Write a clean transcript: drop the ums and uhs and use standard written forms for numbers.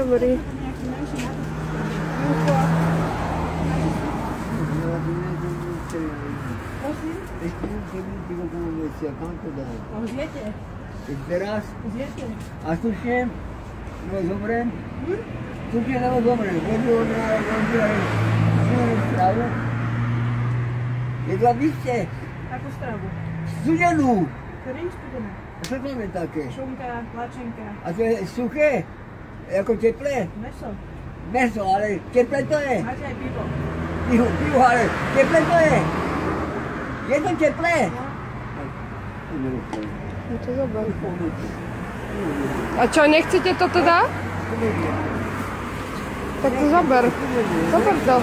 Dobrý. Už viete? Teď teraz? Už viete? A slušne? Nebo zomrem? Slušne nebo zomrem? Vodu odbírali stravu? Jedla by ste? Akú stravu? Studenú! Ktorý studené? A čo to je také? Šunka, tlačenka. A to je suché? Jako teplé? Meso. Meso, ale teplé to je? Máte aj pivo. Pivo, ale teplé to je? Je to teplé? No to zober. A čo, nechcete to teda? Tak to zober. Zober to.